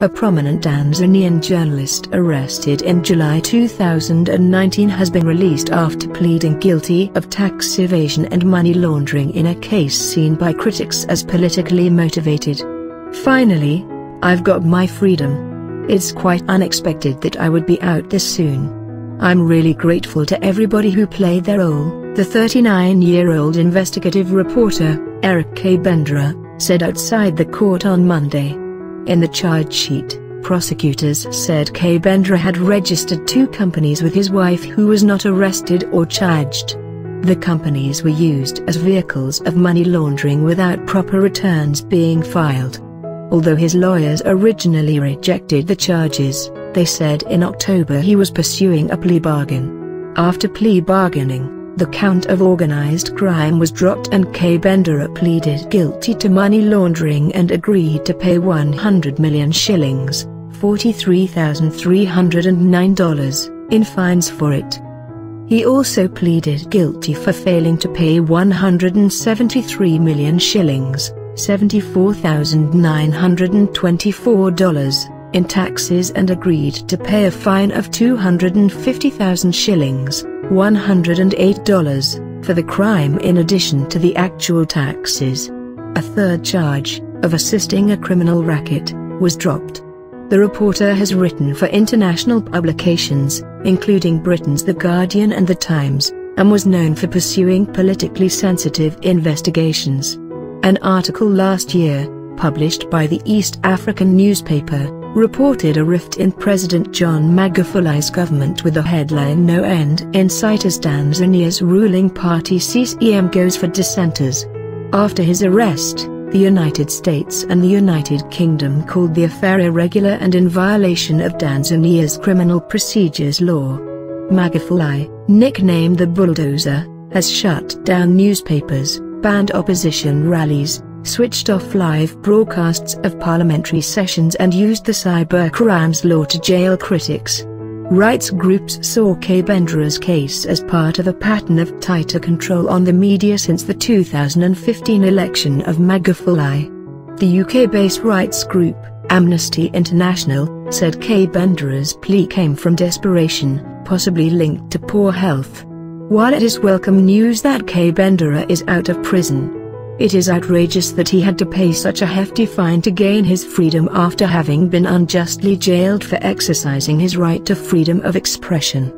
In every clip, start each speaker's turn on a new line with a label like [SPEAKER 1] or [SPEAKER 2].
[SPEAKER 1] A prominent Tanzanian journalist arrested in July 2019 has been released after pleading guilty of tax evasion and money laundering in a case seen by critics as politically motivated. "Finally, I've got my freedom. It's quite unexpected that I would be out this soon. I'm really grateful to everybody who played their role," the 39-year-old investigative reporter, Eric Kabendera, said outside the court on Monday. In the charge sheet, prosecutors said Kabendera had registered 2 companies with his wife who was not arrested or charged. The companies were used as vehicles of money laundering without proper returns being filed. Although his lawyers originally rejected the charges, they said in October he was pursuing a plea bargain. After plea bargaining, the count of organized crime was dropped and Kabendera pleaded guilty to money laundering and agreed to pay 100 million shillings, $43,309, in fines for it. He also pleaded guilty for failing to pay 173 million shillings, $74,924, in taxes and agreed to pay a fine of 250,000 shillings, $108, for the crime in addition to the actual taxes. A third charge, of assisting a criminal racket, was dropped. The reporter has written for international publications, including Britain's The Guardian and The Times, and was known for pursuing politically sensitive investigations. An article last year, published by the East African newspaper, reported a rift in President John Magufuli's government with the headline "No End in Sight as Tanzania's ruling party CCM goes for dissenters." After his arrest, the United States and the United Kingdom called the affair irregular and in violation of Tanzania's criminal procedures law. Magufuli, nicknamed the Bulldozer, has shut down newspapers, banned opposition rallies, switched off live broadcasts of parliamentary sessions and used the cybercrimes law to jail critics. Rights groups saw Kabendera's case as part of a pattern of tighter control on the media since the 2015 election of Magufuli. The UK-based rights group, Amnesty International, said Kabendera's plea came from desperation, possibly linked to poor health. While it is welcome news that Kabendera is out of prison, it is outrageous that he had to pay such a hefty fine to gain his freedom after having been unjustly jailed for exercising his right to freedom of expression.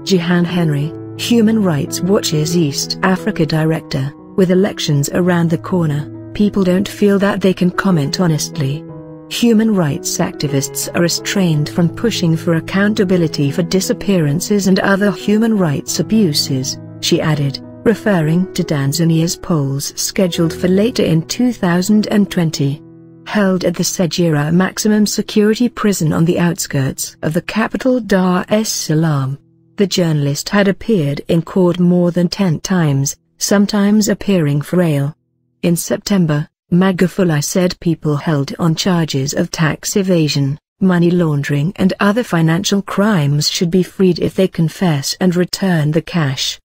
[SPEAKER 1] Jihan Henry, Human Rights Watch's East Africa director, with elections around the corner, people don't feel that they can comment honestly. Human rights activists are restrained from pushing for accountability for disappearances and other human rights abuses, she added, referring to Tanzania's polls scheduled for later in 2020. Held at the Segera maximum security prison on the outskirts of the capital Dar es Salaam, the journalist had appeared in court more than 10 times, sometimes appearing frail. In September, Magufuli said people held on charges of tax evasion, money laundering and other financial crimes should be freed if they confess and return the cash.